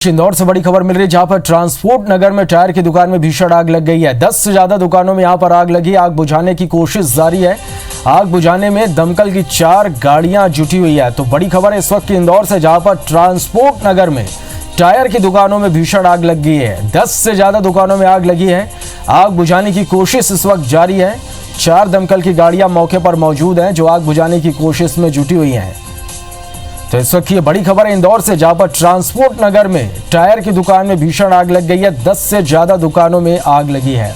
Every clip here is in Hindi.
इंदौर से बड़ी खबर मिल रही है जहां पर ट्रांसपोर्ट नगर में टायर की दुकान में भीषण आग लग गई है। 10 से ज्यादा दुकानों में यहां पर आग लगी। आग बुझाने की कोशिश जारी है। आग बुझाने में दमकल की 4 गाड़ियां जुटी हुई है। तो बड़ी खबर है इस वक्त की इंदौर से जहां पर ट्रांसपोर्ट नगर में टायर की दुकानों में भीषण आग लग गई है। 10 से ज्यादा दुकानों में आग लगी है। आग बुझाने की कोशिश इस वक्त जारी है। 4 दमकल की गाड़ियां मौके पर मौजूद हैं जो आग बुझाने की कोशिश में जुटी हुई हैं। तो इस वक्त ये बड़ी खबर है इंदौर से जहां पर ट्रांसपोर्ट नगर में टायर की दुकान में भीषण आग लग गई है। 10 से ज्यादा दुकानों में आग लगी है।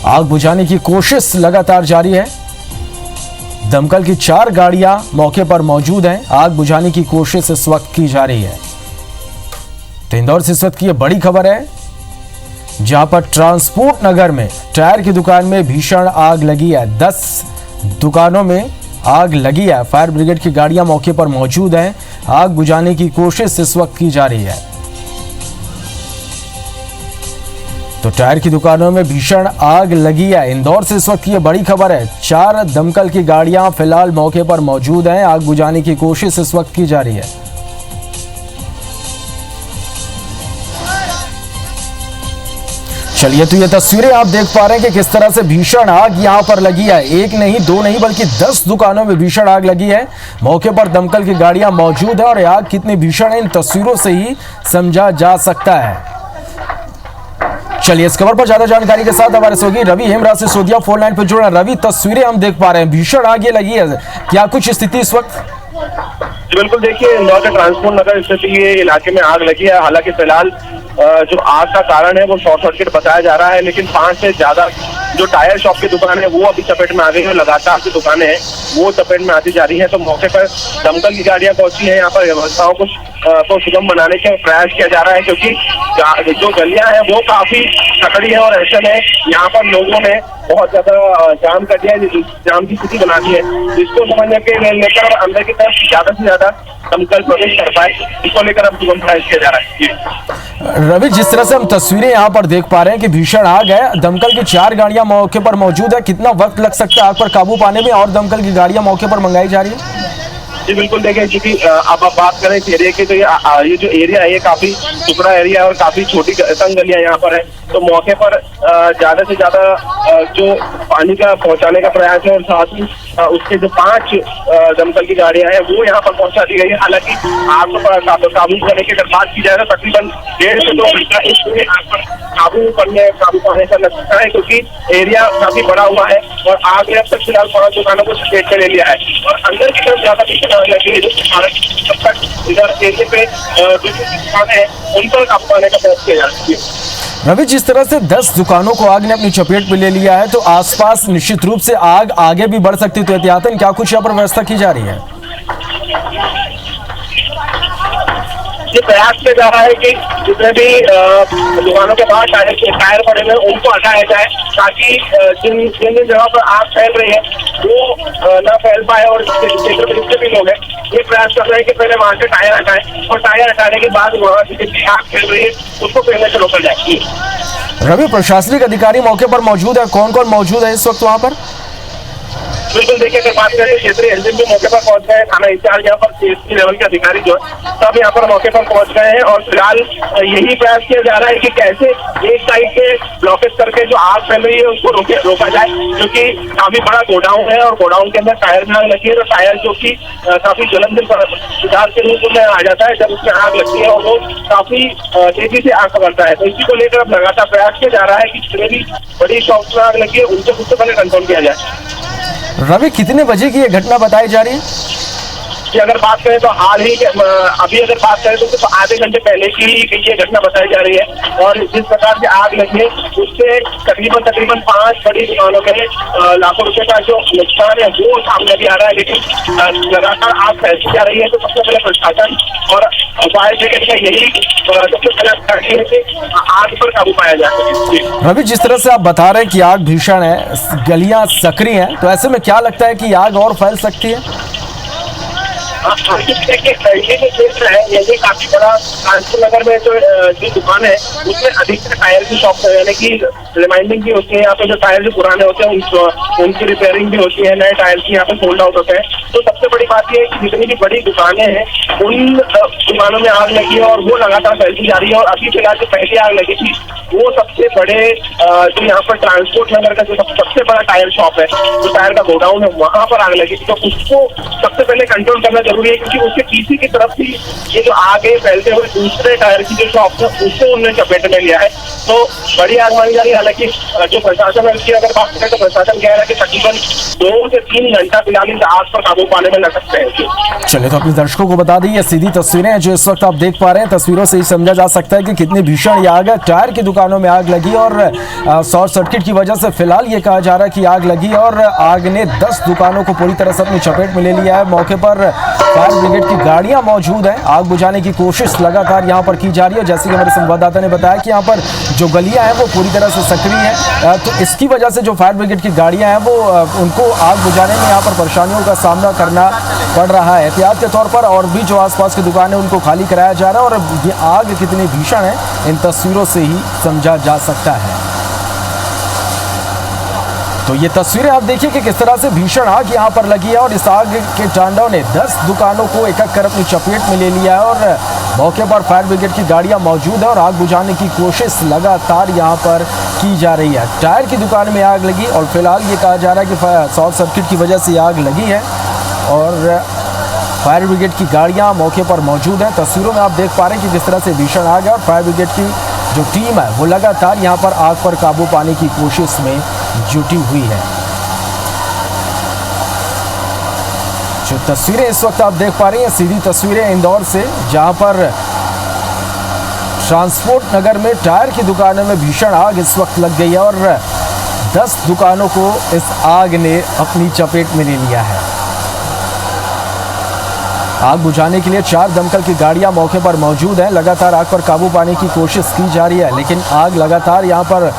आग बुझाने की कोशिश लगातार जारी है। दमकल की 4 गाड़ियां मौके पर मौजूद हैं। आग बुझाने की कोशिश इस वक्त की जा रही है। तो इंदौर से इस वक्त की ये बड़ी खबर है जहां पर ट्रांसपोर्ट नगर में टायर की दुकान में भीषण आग लगी है। 10 दुकानों में आग लगी है। फायर ब्रिगेड की गाड़ियां मौके पर मौजूद हैं। आग बुझाने की कोशिश इस वक्त की जा रही है। तो टायर की दुकानों में भीषण आग लगी है। इंदौर से इस वक्त ये बड़ी खबर है। 4 दमकल की गाड़ियां फिलहाल मौके पर मौजूद हैं। आग बुझाने की कोशिश इस वक्त की जा रही है। चलिए तो ये तस्वीरें आप देख पा रहे हैं कि किस तरह से भीषण आग यहां पर लगी है। एक नहीं, 2 नहीं, बल्कि 10 दुकानों में भीषण आग लगी है। मौके पर दमकल की गाड़ियां मौजूद है और आग कितनी भीषण है इन तस्वीरों से ही समझा जा सकता है। चलिए इस खबर पर ज्यादा जानकारी के साथ हमारे सहयोगी रवि हेमराज से सोदिया फोन लाइन पर जुड़ा। रवि, तस्वीरें हम देख पा रहे हैं, भीषण आग ये लगी है, क्या कुछ स्थिति इस वक्त? बिल्कुल, देखिए इंदौर के ट्रांसपोर्ट नगर स्थित ये इलाके में आग लगी है। हालांकि फिलहाल जो आग का कारण है वो शॉर्ट सर्किट बताया जा रहा है, लेकिन 5 से ज्यादा जो टायर शॉप की दुकान है वो अभी चपेट में आ गई है। लगातार जो दुकानें हैं वो चपेट में आती जा रही है। तो मौके पर दमकल की गाड़ियां पहुंची हैं। यहाँ पर व्यवस्थाओं को सुगम बनाने का प्रयास किया जा रहा है, क्योंकि जो गलियां हैं वो काफी सकड़ी है और ऐसे में यहाँ पर लोगों ने बहुत ज्यादा जाम कर दिया है, जाम की स्थिति बना दी है, जिसको समझने के लेकर और अंदर की तरफ ज्यादा से ज्यादा दमकल प्रवेश कर पाए, इसको लेकर अब सुगम प्रयास किया जा रहा है। रवि, जिस तरह से हम तस्वीरें यहाँ पर देख पा रहे हैं कि भीषण आग है, दमकल की 4 गाड़ियां मौके पर मौजूद है, कितना वक्त लग सकता है आग पर काबू पाने में और दमकल की गाड़ियां मौके पर मंगाई जा रही है? जी बिल्कुल, देखिए क्योंकि अब आप बात करें इस एरिया की तो ये जो एरिया है ये काफी टुकड़ा एरिया है और काफी छोटी तंग गलियां यहाँ पर है। तो मौके पर ज्यादा से ज्यादा जो पानी का पहुंचाने का प्रयास है और साथ ही उसके जो 5 दमकल की गाड़ियां हैं वो यहाँ पर पहुंचा दी गई है। हालांकि आग को काबू करने की अगर बात की जाए तो तकरीबन 1.5 से 2 घंटा इसमें आग पर काबू पाने का लग सकता है, क्योंकि एरिया काफी बड़ा हुआ है और आग ने अब तक फिलहाल 5 दुकानों को चपेट में ले लिया है और अंदर की तरफ ज्यादा इधर एरिया पे जो दुकानें हैं उन पर काबू पाने का प्रयास किया जा रहा है। रवि, जिस तरह से 10 दुकानों को आग ने अपनी चपेट में ले लिया है तो आसपास निश्चित रूप से आग आगे भी बढ़ सकती है, तो एहतियातन क्या कुछ यहाँ पर व्यवस्था की जा रही है? ये प्रयास किया जा रहा है कि जितने भी दुकानों के बाहर टायर पड़े हुए उनको हटाया जाए, ताकि जिन जगह पर आग फैल रही है वो ना फैल पाए और जितने भी लोग हैं ये प्रयास कर रहे हैं कि पहले वहां से टायर हटाएं और टायर हटाने के बाद वहां से जितनी आग फैल रही है उसको फैलने से रोका जाए। रवि, प्रशासनिक अधिकारी मौके पर मौजूद है, कौन कौन मौजूद है इस वक्त वहां पर? बिल्कुल, देखिए अगर बात करें क्षेत्रीय एसडीएम भी मौके पर पहुंच गए हैं, थाना इंचार्ज यहाँ पर सीएसपी लेवल के अधिकारी जो है सब यहाँ पर मौके पर पहुंच गए हैं और फिलहाल यही प्रयास किया जा रहा है कि कैसे एक साइड से ब्लॉकेज करके जो आग फैल रही है उसको रोका जाए, क्योंकि काफी बड़ा गोडाउन है और गोडाउन के अंदर टायर में आग लगी है। तो टायर जो की काफी ज्वलनशील पदार्थ के रूप में आ जाता है, जब उसमें आग लगती है और वो काफी तेजी से आग पकड़ता है। तो इसी को लेकर अब लगातार प्रयास किया जा रहा है कि जितने भी बड़ी शॉप्स में आग लगी है उनको सबसे पहले कंट्रोल किया जाए। रवि, कितने बजे की ये घटना बताई जा रही है? कि अगर बात करें तो हाल ही अभी अगर बात करें तो सिर्फ आधे घंटे पहले की ये घटना बताई जा रही है और जिस प्रकार से आग लगी है उससे तकरीबन 5 बड़ी दुकानों में लाखों रुपए का जो नुकसान है वो सामने भी आ रहा है। लेकिन लगातार आग फैलती जा रही है, तो सबसे पहले प्रशासन और फायर ब्रिगेड का यही सबसे पहले है कि आग पर काबू पाया जा सके। रवि, जिस तरह से आप बता रहे हैं कि आग भीषण है, गलियां सकरी हैं, तो ऐसे में क्या लगता है कि आग और फैल सकती है? देखिए जो क्षेत्र है ये काफी बड़ा कानपुर नगर में जो दुकान है उसमें अधिकतर टायर की शॉप यानी कि रिमाइंडिंग भी होती है। यहाँ पे जो टायर जो पुराने होते हैं उनकी रिपेयरिंग भी होती है, नए टायर की यहाँ पे सोल्ड आउट होते हैं। तो सबसे बड़ी बात यह है कि जितनी भी बड़ी दुकानें हैं उन दुकानों में आग लगी है और वो लगातार फैलती जा रही है। और अभी फिलहाल जो पहली आग लगी थी वो सबसे बड़े जो यहाँ पर ट्रांसपोर्ट नगर का जो सबसे बड़ा टायर शॉप है, जो टायर का गोडाउन है, वहां पर आग लगी थी। तो उसको सबसे पहले कंट्रोल करना जरूरी है क्योंकि उसके पीछे की तरफ भी ये जो आग है फैलते हुए दूसरे टायर की जो शॉप है उससे उन्होंने चपेट में लिया है। तो बड़ी आग मानी जा रही है। हालांकि जो प्रशासन है उसकी अगर बात करें तो प्रशासन कह रहा है कि तकरीबन 2 से 3 घंटा फिलहाल इस आग पर काबू पाने में लग सकते हैं। चलिए तो अपने दर्शकों को बता दें ये सीधी तस्वीरें हैं जो इस वक्त आप देख पा रहे हैं। तस्वीरों से ही समझा जा सकता है कि कितनी भीषण ये आग है। टायर की दुकानों में आग लगी और शॉर्ट सर्किट की वजह से फिलहाल ये कहा जा रहा है कि आग लगी और आग ने 10 दुकानों को पूरी तरह से अपनी चपेट में ले लिया है। मौके पर फायर ब्रिगेड की गाड़ियां मौजूद हैं। आग बुझाने की कोशिश लगातार यहां पर की जा रही है। जैसे कि हमारे संवाददाता ने बताया कि यहां पर जो गलियां हैं वो पूरी तरह से सक्रिय हैं। तो इसकी वजह से जो फायर ब्रिगेड की गाड़ियां हैं वो उनको आग बुझाने में यहां पर परेशानियों का सामना करना पड़ रहा है। एहतियात के तौर पर और भी जो आसपास की दुकानें उनको खाली कराया जा रहा है। और ये आग कितनी भीषण है इन तस्वीरों से ही समझा जा सकता है। तो ये तस्वीरें आप देखिए कि किस तरह से भीषण आग यहाँ पर लगी है और इस आग के तांडव ने 10 दुकानों को एक-एक कर अपनी चपेट में ले लिया है। और मौके पर फायर ब्रिगेड की गाड़ियां मौजूद है और आग बुझाने की कोशिश लगातार यहाँ पर की जा रही है। टायर की दुकान में आग लगी और फिलहाल ये कहा जा रहा है कि शॉर्ट सर्किट की वजह से आग लगी है और फायर ब्रिगेड की गाड़ियां मौके पर मौजूद हैं। तस्वीरों में आप देख पा रहे हैं कि किस तरह से भीषण आग है और फायर ब्रिगेड की जो टीम है वो लगातार यहां पर आग पर काबू पाने की कोशिश में जुटी हुई है। जो तस्वीरें इस वक्त आप देख पा रहे हैं सीधी तस्वीरें इंदौर से, जहां पर ट्रांसपोर्ट नगर में टायर की दुकानों में भीषण आग इस वक्त लग गई है और 10 दुकानों को इस आग ने अपनी चपेट में ले लिया है। आग बुझाने के लिए 4 दमकल की गाड़ियां मौके पर मौजूद हैं। लगातार आग पर काबू पाने की कोशिश की जा रही है, लेकिन आग लगातार यहां पर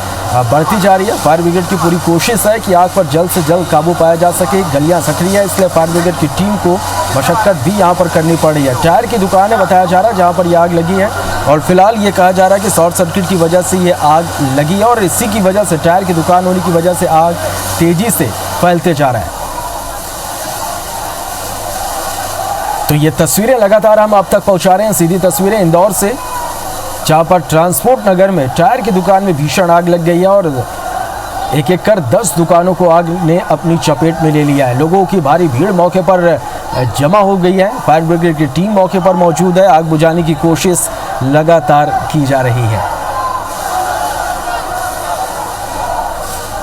बढ़ती जा रही है। फायर ब्रिगेड की पूरी कोशिश है कि आग पर जल्द से जल्द काबू पाया जा सके। गलियां सक्रिय है, इसलिए फायर ब्रिगेड की टीम को मशक्कत भी यहां पर करनी पड़ रही है। टायर की दुकान है बताया जा रहा है जहां पर यह आग लगी है और फिलहाल ये कहा जा रहा है कि शॉर्ट सर्किट की वजह से ये आग लगी है और इसी की वजह से, टायर की दुकान होने की वजह से आग तेजी से फैलते जा रहा है। तो ये तस्वीरें लगातार हम आप तक पहुंचा रहे हैं, सीधी तस्वीरें इंदौर से, जहां पर ट्रांसपोर्ट नगर में टायर की दुकान में भीषण आग लग गई है और एक-एक कर 10 दुकानों को आग ने अपनी चपेट में ले लिया है। लोगों की भारी भीड़ मौके पर जमा हो गई है। फायर ब्रिगेड की टीम मौके पर मौजूद है। आग बुझाने की कोशिश लगातार की जा रही है।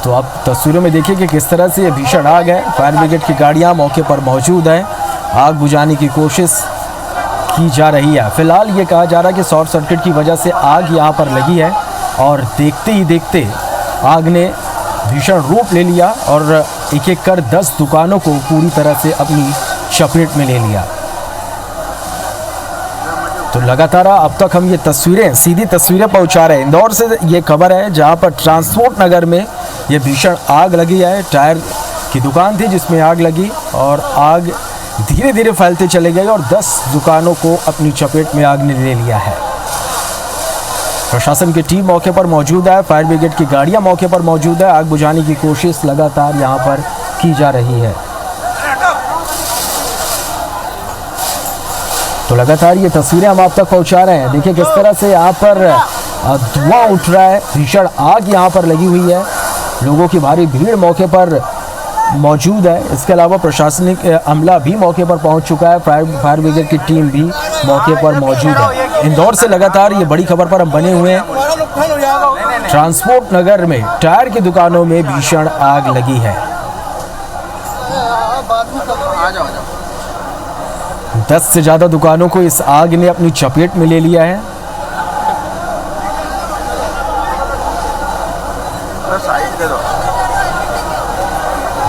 तो आप तस्वीरों में देखिए कि किस तरह से ये भीषण आग है। फायर ब्रिगेड की गाड़ियां मौके पर मौजूद हैं। आग बुझाने की कोशिश की जा रही है। फिलहाल ये कहा जा रहा है कि शॉर्ट सर्किट की वजह से आग यहाँ पर लगी है और देखते ही देखते आग ने भीषण रूप ले लिया और एक-एक कर 10 दुकानों को पूरी तरह से अपनी चपेट में ले लिया। तो लगातार अब तक हम ये तस्वीरें, सीधी तस्वीरें पहुंचा रहे हैं। इंदौर से ये खबर है जहां पर ट्रांसपोर्ट नगर में ये भीषण आग लगी है। टायर की दुकान थी जिसमें आग लगी और आग धीरे धीरे फैलते चले गए और 10 दुकानों को अपनी चपेट में आग ने ले लिया है। प्रशासन की टीम मौके पर मौजूद है। फायर ब्रिगेड की गाड़ियां मौके पर मौजूद है। आग बुझाने की कोशिश लगातार यहां पर की जा रही है। तो लगातार ये तस्वीरें हम आप तक पहुंचा रहे हैं। देखिए किस तरह से यहाँ पर धुआं उठ रहा है। भीषण आग यहाँ पर लगी हुई है। लोगों की भारी भीड़ मौके पर मौजूद है। इसके अलावा प्रशासनिक अमला भी मौके पर पहुंच चुका है। फायर ब्रिगेड की टीम भी मौके पर मौजूद है। इंदौर से लगातार ये बड़ी खबर पर हम बने हुए हैं। ट्रांसपोर्ट नगर में टायर की दुकानों में भीषण आग लगी है। 10 से ज्यादा दुकानों को इस आग ने अपनी चपेट में ले लिया है।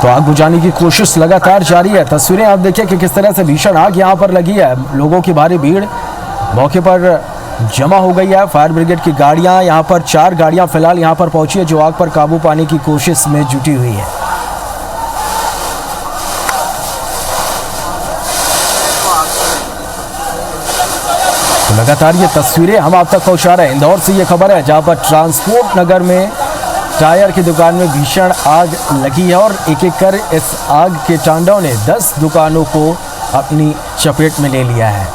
तो आग बुझाने की कोशिश लगातार जारी है। तस्वीरें आप देखिए कि किस तरह से भीषण आग यहां पर लगी है। लोगों की भारी भीड़ मौके पर जमा हो गई है। फायर ब्रिगेड की गाड़ियां यहां पर 4 गाड़ियां फिलहाल यहां पर पहुंची है जो आग पर काबू पाने की कोशिश में जुटी हुई है। तो लगातार ये तस्वीरें हम आप तक पहुंचा रहे हैं। इंदौर से ये खबर है जहां पर ट्रांसपोर्ट नगर में टायर की दुकान में भीषण आग लगी है और एक एक कर इस आग के तांडव ने 10 दुकानों को अपनी चपेट में ले लिया है।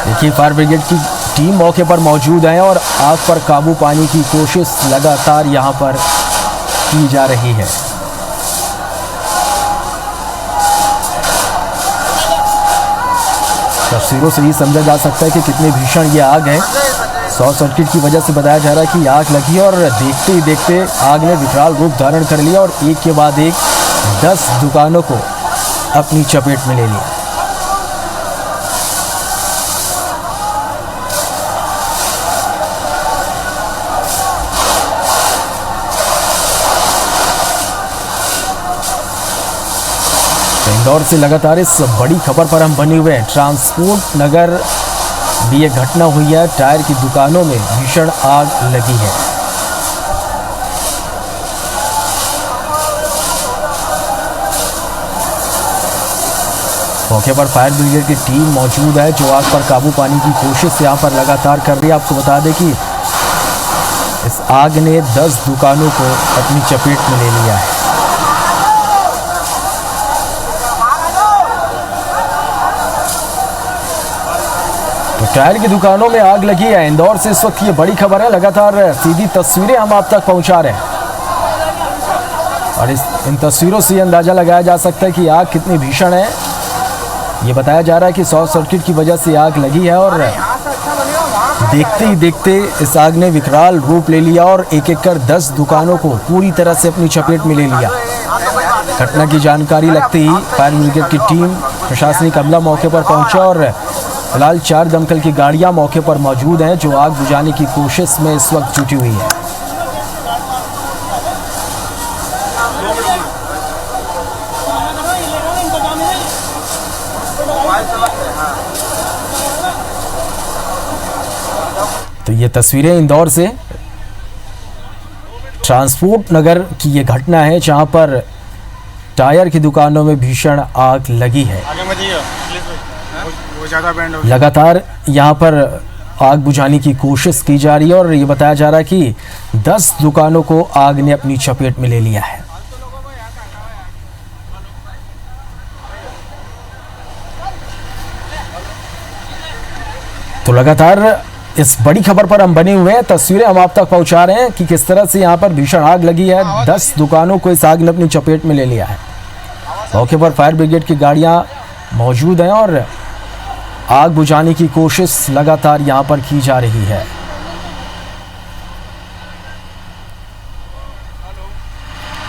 देखिए, फायर ब्रिगेड की टीम मौके पर मौजूद है और आग पर काबू पाने की कोशिश लगातार यहां पर की जा रही है। तस्वीरों से ये समझा जा सकता है कि कितनी भीषण ये आग है। शॉर्ट सर्किट की वजह से बताया जा रहा है कि आग लगी और देखते ही देखते आग ने विकराल रूप धारण कर लिया और एक के बाद एक 10 दुकानों को अपनी चपेट में ले लिया। इंदौर से लगातार इस बड़ी खबर पर हम बने हुए हैं। ट्रांसपोर्ट नगर भी ये घटना हुई है, टायर की दुकानों में भीषण आग लगी है। मौके पर फायर ब्रिगेड की टीम मौजूद है जो आग पर काबू पाने की कोशिश यहाँ पर लगातार कर रही है। आपको बता दें कि इस आग ने 10 दुकानों को अपनी चपेट में ले लिया है। तो टायर की दुकानों में आग लगी है। इंदौर से इस वक्त ये बड़ी खबर है। लगातार सीधी तस्वीरें हम आप तक पहुंचा रहे हैं और इन तस्वीरों से अंदाजा लगाया जा सकता है कि आग कितनी भीषण है। ये बताया जा रहा है कि शॉर्ट सर्किट की वजह से आग लगी है और देखते ही देखते इस आग ने विकराल रूप ले लिया और एक एक कर 10 दुकानों को पूरी तरह से अपनी चपेट में ले लिया। घटना की जानकारी लगते ही फायर ब्रिगेड की टीम, प्रशासनिक अमला मौके पर पहुंचा और फिलहाल 4 दमकल की गाड़ियां मौके पर मौजूद हैं जो आग बुझाने की कोशिश में इस वक्त जुटी हुई है। तो ये तस्वीरें इंदौर से ट्रांसपोर्ट नगर की ये घटना है जहां पर टायर की दुकानों में भीषण आग लगी है। लगातार यहां पर आग बुझाने की कोशिश की जा रही है और ये बताया जा रहा है कि 10 दुकानों को आग ने अपनी चपेट में ले लिया है। तो लगातार इस बड़ी खबर पर हम बने हुए हैं। तस्वीरें हम आप तक पहुंचा रहे हैं कि किस तरह से यहां पर भीषण आग लगी है। 10 दुकानों को इस आग ने अपनी चपेट में ले लिया है। मौके पर फायर ब्रिगेड की गाड़ियां मौजूद हैं और आग बुझाने की कोशिश लगातार यहां पर की जा रही है।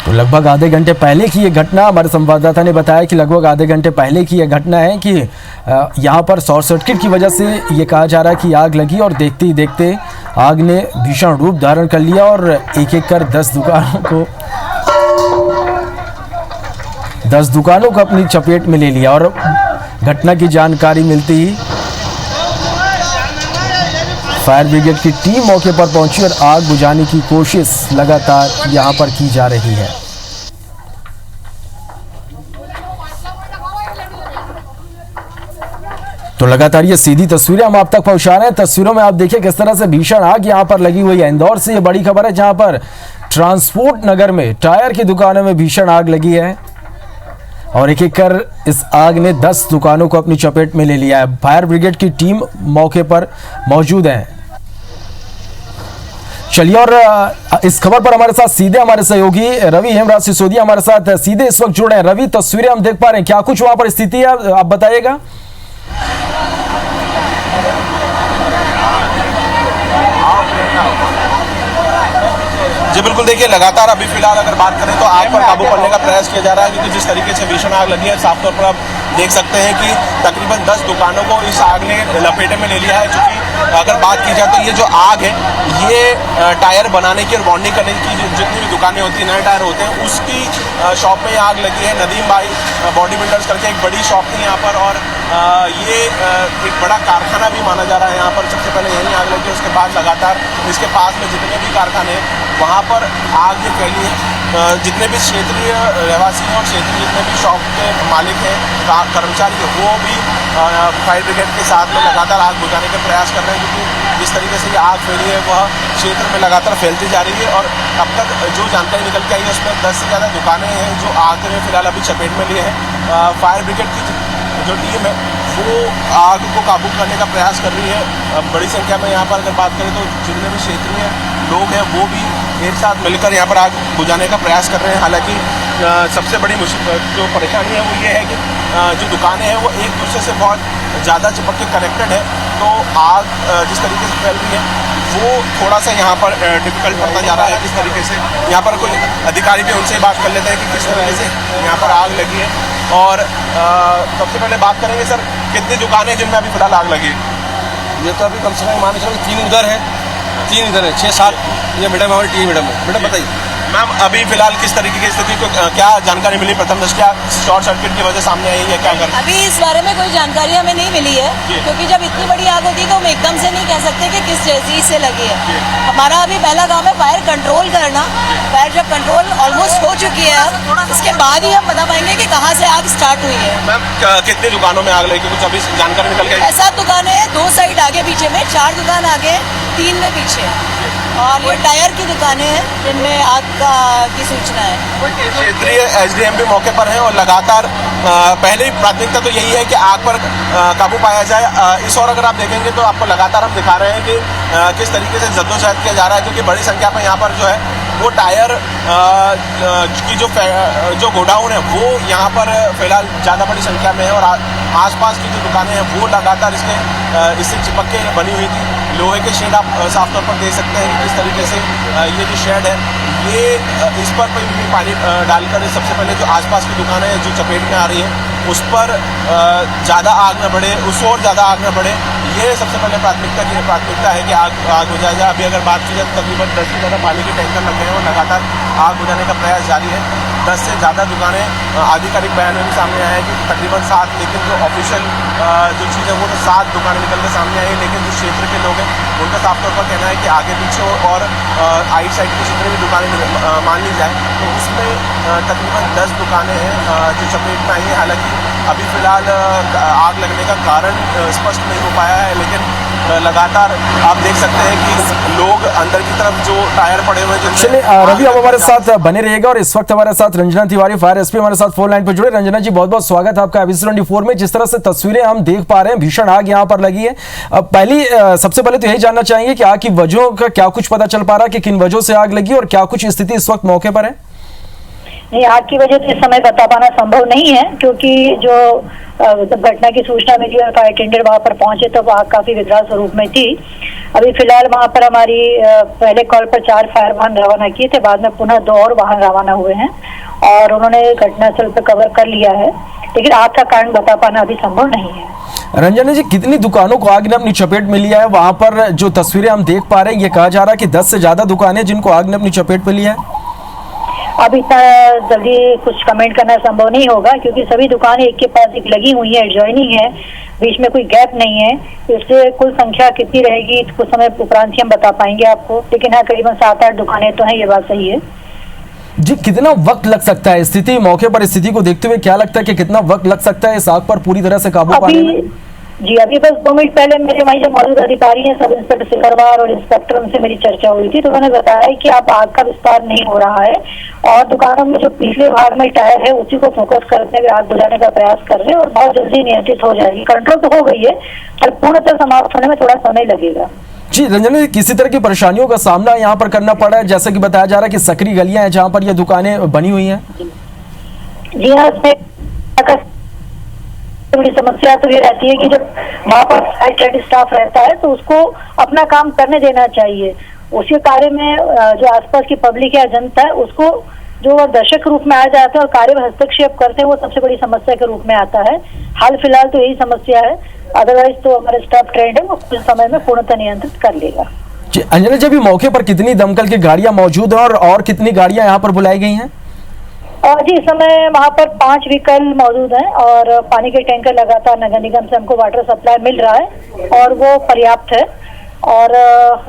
तो लगभग आधे घंटे पहले की ये घटना, हमारे संवाददाता ने बताया कि लगभग आधे घंटे पहले की ये घटना है कि यहां पर शॉर्ट सर्किट की वजह से ये कहा जा रहा है कि आग लगी और देखते ही देखते आग ने भीषण रूप धारण कर लिया और एक एक कर 10 दुकानों को अपनी चपेट में ले लिया। और घटना की जानकारी मिलती ही फायर ब्रिगेड की टीम मौके पर पहुंची और आग बुझाने की कोशिश लगातार यहां पर की जा रही है। तो लगातार ये सीधी तस्वीरें हम आप तक पहुंचा रहे हैं। तस्वीरों में आप देखिए किस तरह से भीषण आग यहां पर लगी हुई है। इंदौर से ये बड़ी खबर है जहां पर ट्रांसपोर्ट नगर में टायर की दुकानों में भीषण आग लगी है और एक एक कर इस आग ने 10 दुकानों को अपनी चपेट में ले लिया है। फायर ब्रिगेड की टीम मौके पर मौजूद है। चलिए, और इस खबर पर हमारे साथ सीधे हमारे सहयोगी रवि हेमराज सिसोदिया हमारे साथ सीधे इस वक्त जुड़े हैं। रवि, तस्वीरें हम देख पा रहे हैं, क्या कुछ वहां पर स्थिति है, आप बताइएगा। जी बिल्कुल, देखिए लगातार अभी फिलहाल अगर बात करें तो आग पर काबू करने का प्रयास किया जा रहा है क्योंकि जिस तरीके से भीषण आग लगी है साफ तौर पर आप देख सकते हैं कि तकरीबन 10 दुकानों को इस आग ने लपेटे में ले लिया है। चूँकि अगर बात की जाए तो ये जो आग है ये टायर बनाने की और बॉन्डिंग करने की जितनी भी दुकानें होती हैं, नए टायर होते हैं, उसकी शॉप में आग लगी है। नदीम भाई बॉडी बिल्डर्स करके एक बड़ी शॉप थी यहाँ पर और ये एक बड़ा कारखाना भी माना जा रहा है यहाँ पर। सबसे पहले यहीं आग लगी, उसके बाद लगातार इसके पास में जितने भी कारखाने हैं वहाँ पर आग ये फैली है। जितने भी क्षेत्रीय रहवासी हैं और क्षेत्रीय जितने भी शॉप के मालिक हैं, कर्मचारी हैं, वो भी फायर ब्रिगेड के साथ में लगातार आग बुझाने के प्रयास कर रहे हैं, क्योंकि जिस तरीके से ये आग फैली है वह क्षेत्र में लगातार फैलती जा रही है। और अब तक जो जानकारी निकल के आई है उसमें 10 से ज़्यादा दुकानें हैं जो आग ने फिलहाल अभी चपेट में लिए हैं। फायर ब्रिगेड की जो टीम है वो आग को काबू करने का प्रयास कर रही है। बड़ी संख्या में यहाँ पर अगर बात करें तो जितने भी क्षेत्रीय लोग हैं वो भी एक साथ मिलकर यहाँ पर आग बुझाने का प्रयास कर रहे हैं। हालांकि सबसे बड़ी जो परेशानी है वो ये है कि जो दुकानें हैं वो एक दूसरे से बहुत ज़्यादा चिपक के कनेक्टेड है, तो आग जिस तरीके से फैल रही है वो थोड़ा सा यहाँ पर डिफिकल्ट पड़ता जा रहा है। किस तरीके से यहाँ पर कोई अधिकारी भी उनसे बात कर लेते हैं कि किस तरीके से यहाँ पर आग लगी है। और सबसे पहले बात करेंगे सर, कितनी दुकानें हैं जिनमें अभी फिलहाल आग लगी है? ये तो अभी कम से कम मान के चलो 3 उधर है, 3 इधर है, 6-7 ये मैडम हमारी टीम मैडम है। मैडम बताइए मैम, अभी फिलहाल किस तरीके की स्थिति को क्या जानकारी मिली? प्रथम दृष्टया शॉर्ट सर्किट की वजह सामने आई है, क्या कर? अभी इस बारे में कोई जानकारी हमें नहीं मिली है, क्योंकि जब इतनी बड़ी आग होती है तो हम एकदम से नहीं कह सकते कि किस चीज से लगी है। हमारा अभी पहला काम है फायर कंट्रोल करना। फायर जब कंट्रोल ऑलमोस्ट हो चुकी है अब इसके बाद ही हम बता पाएंगे कि कहाँ से आग स्टार्ट हुई है। मैम, कितनी दुकानों में आग लगी? कुछ अभी जानकारी निकल गई? 7 दुकानें हैं, 2 साइड आगे पीछे में, 4 दुकान आगे 3 में पीछे, और ये टायर की दुकानें हैं जिनमें आग की सूचना है। क्षेत्रीय एसडीएम भी मौके पर हैं और लगातार पहले ही प्राथमिकता तो यही है कि आग पर काबू पाया जाए। इस और अगर आप देखेंगे तो आपको लगातार हम दिखा रहे हैं कि किस तरीके से जद्दोजहद किया जा रहा है, क्योंकि बड़ी संख्या में यहाँ पर जो है वो टायर की जो गोडाउन है वो यहाँ पर फिलहाल ज़्यादा बड़ी संख्या में है, और आसपास की जो दुकानें हैं वो लगातार इससे चिपक के बनी हुई थी। लोहे के शेड आप साफ तौर पर देख सकते हैं कि किस तरीके से ये जो शेड है ये इस पर भी पानी डालकर सबसे पहले जो आसपास की दुकानें हैं जो चपेट में आ रही है उस पर ज़्यादा आग न बढ़े, उस और ज़्यादा आग न बढ़े, ये सबसे पहले प्राथमिकता है कि आग बुझाया जाए। अभी अगर बात की जाए तो तकरीबन 10 से ज़्यादा पानी के टैंकर लग गए हैं और लगातार आग बुझाने का प्रयास जारी है। 10 से ज़्यादा दुकानें, आधिकारिक बयान में भी सामने आया है कि तकरीबन 7, लेकिन जो ऑफिशियल जो चीज़ है वो तो 7 दुकानें निकल के सामने आई है, लेकिन जो क्षेत्र के लोग हैं उनका साफ तौर पर कहना है कि आगे पीछे और आइट साइड की जितनी भी दुकानें मान ली जाए तो उसमें तकरीबन 10 दुकानें हैं जो चपेट में आई है। हालांकि अभी फ़िलहाल आग लगने का कारण स्पष्ट नहीं हो पाया है, लेकिन लगातार आप देख सकते हैं कि लोग अंदर की तरफ जो टायर पड़े हुए हैं। चलिए रवि, अब हमारे साथ बने रहिएगा, और इस वक्त हमारे साथ रंजना तिवारी फायर एसपी हमारे साथ फोन लाइन पर जुड़े। रंजना जी, बहुत बहुत स्वागत है आपका ABC24 में। जिस तरह से तस्वीरें हम देख पा रहे हैं, भीषण आग यहाँ पर लगी है। सबसे पहले तो यही जानना चाहेंगे कि आग की वजहों का क्या कुछ पता चल पा रहा है कि किन वजहों से आग लगी और क्या कुछ स्थिति इस वक्त मौके पर है? नहीं, आग की वजह तो इस समय बता पाना संभव नहीं है, क्योंकि जो घटना की सूचना मिली और फायर टेंडर वहां पर पहुंचे तो आग काफी विकराल स्वरूप में थी। अभी फिलहाल वहां पर हमारी पहले कॉल पर 4 फायर वाहन रवाना किए थे, बाद में पुनः 2 और वाहन रवाना हुए हैं और उन्होंने घटनास्थल पर कवर कर लिया है, लेकिन आग का कारण बता पाना अभी संभव नहीं है। रंजना जी, कितनी दुकानों को आग ने अपनी चपेट में लिया है? वहां पर जो तस्वीरें हम देख पा रहे हैं, ये कहा जा रहा है कि 10 से ज्यादा दुकानें जिनको आग ने अपनी चपेट में लिया है। अब इतना जल्दी कुछ कमेंट करना संभव नहीं होगा, क्योंकि सभी दुकानें एक के पास एक लगी हुई है, एडजॉइनिंग है, बीच में कोई गैप नहीं है। इससे कुल संख्या कितनी रहेगी कुछ समय उपरांत ही हम बता पाएंगे आपको, लेकिन हाँ करीबन 7-8 दुकानें तो हैं, ये बात सही है। जी, कितना वक्त लग सकता है स्थिति मौके पर, स्थिति को देखते हुए क्या लगता है कि कितना वक्त लग सकता है इस आग पर पूरी तरह से काबू पाने में? जी, अभी बस 2 मिनट पहले मेरे वहीं जो मौजूद अधिकारी हैं, सब इंस्पेक्टर सिकरवार और इंस्पेक्टर, उनसे मेरी चर्चा हुई थी, तो उन्होंने बताया कि अब आग का विस्तार नहीं हो रहा है और दुकानों में जो पिछले भाग में टायर है उसी को फोकस करते हुए आग बुझाने का प्रयास कर रहे हैं और बहुत जल्दी नियंत्रित हो जाएगी। कंट्रोल तो हो गई है, पर पूर्णतः समाप्त होने में थोड़ा समय लगेगा। जी रंजना जी, किसी तरह की परेशानियों का सामना यहाँ पर करना पड़ा है? जैसे कि बताया जा रहा है कि सकरी गलियां हैं जहाँ पर ये दुकानें बनी हुई हैं। जी हाँ, बड़ी समस्या तो ये रहती है कि जब वहाँ पर साइड स्टाफ रहता है तो उसको अपना काम करने देना चाहिए। उसी कार्य में जो आसपास की पब्लिक या जनता है उसको जो दर्शक के रूप में आ जाता है और कार्य में हस्तक्षेप करते हैं, वो सबसे बड़ी समस्या के रूप में आता है। हाल फिलहाल तो यही समस्या है, अदरवाइज तो हमारे स्टाफ ट्रेंड है, वो कुछ समय में पूर्णतः नियंत्रित कर लेगा। जी अंजना जी, अभी मौके पर कितनी दमकल की गाड़ियां मौजूद हैं और कितनी गाड़ियां यहाँ पर बुलाई गई हैं? और जी, इस समय वहाँ पर 5 व्हीकल मौजूद हैं और पानी के टैंकर लगातार नगर निगम से हमको वाटर सप्लाई मिल रहा है और वो पर्याप्त है। और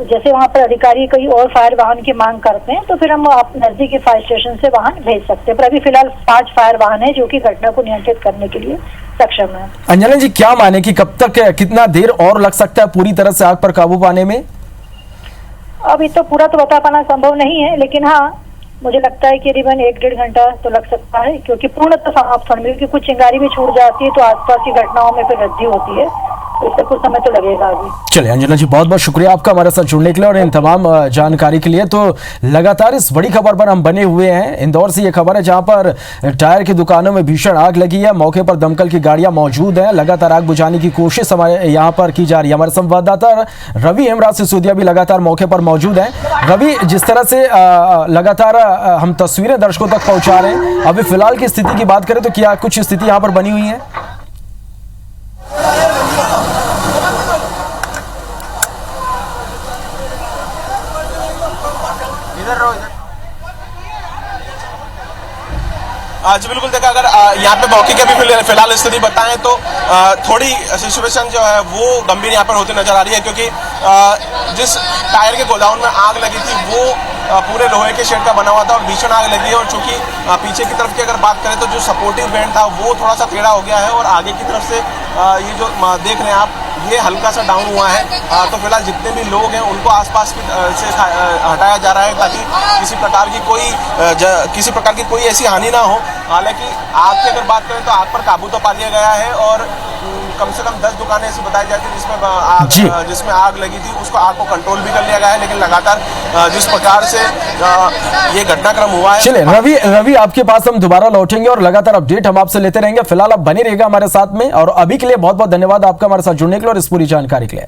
जैसे वहाँ पर अधिकारी कोई और फायर वाहन की मांग करते हैं तो फिर हम आप नजदीकी फायर स्टेशन से वाहन भेज सकते हैं। पर अभी फिलहाल 5 फायर वाहन है जो कि घटना को नियंत्रित करने के लिए सक्षम है। अंजना जी, क्या माने कि कब तक, कितना देर और लग सकता है पूरी तरह से आग पर काबू पाने में? अभी तो पूरा तो बता पाना संभव नहीं है, लेकिन हाँ मुझे लगता है कि करीबन 1-1.5 घंटा तो लग सकता है, क्योंकि पूर्णतः समाप्त होने में, क्योंकि कुछ चिंगारी भी छूट जाती है तो आसपास की घटनाओं में फिर वृद्धि होती है, इससे कुछ समय तो लगेगा अभी। चलिए अंजना जी, बहुत बहुत शुक्रिया आपका हमारे साथ जुड़ने के लिए और इन तमाम जानकारी के लिए। तो लगातार इस बड़ी खबर पर हम बने हुए हैं। इंदौर से ये खबर है जहां पर टायर की दुकानों में भीषण आग लगी है। मौके पर दमकल की गाड़ियां मौजूद हैं। लगातार आग बुझाने की कोशिश हमारे यहाँ पर की जा रही है। हमारे संवाददाता रवि हेमराज सिसोदिया भी लगातार मौके पर मौजूद हैं। रवि, जिस तरह से लगातार हम तस्वीरें दर्शकों तक पहुंचा रहे हैं, अभी फिलहाल की स्थिति की बात करें तो क्या कुछ स्थिति यहाँ पर बनी हुई है? जी बिल्कुल, देखा अगर यहाँ पे मौके की अभी फिलहाल स्थिति बताएं तो थोड़ी सिचुएशन जो है वो गंभीर यहाँ पर होती नजर आ रही है, क्योंकि जिस टायर के गोडाउन में आग लगी थी वो पूरे लोहे के शेड का बना हुआ था और भीषण आग लगी है। और चूंकि पीछे की तरफ की अगर बात करें तो जो सपोर्टिव बैंड था वो थोड़ा सा टेढ़ा हो गया है और आगे की तरफ से ये जो देख रहे हैं आप, ये हल्का सा डाउन हुआ है। तो फिलहाल जितने भी लोग हैं उनको आसपास से हटाया जा रहा है ताकि किसी प्रकार की कोई ऐसी हानि ना हो। हालांकि आग की अगर बात करें तो आग पर काबू तो पा लिया गया है और कम से कम 10 दुकानें ऐसी बताई जाती है जिसमें आग लगी थी, उसको आग को कंट्रोल भी कर लिया गया है। लेकिन लगातार जिस प्रकार से ये घटनाक्रम हुआ है। चलिए रवि, आपके पास हम दोबारा लौटेंगे और लगातार अपडेट हम आपसे लेते रहेंगे। फिलहाल आप बने रहिएगा हमारे साथ में और अभी के लिए बहुत बहुत धन्यवाद आपका हमारे साथ जुड़ने के लिए और इस पूरी जानकारी के लिए।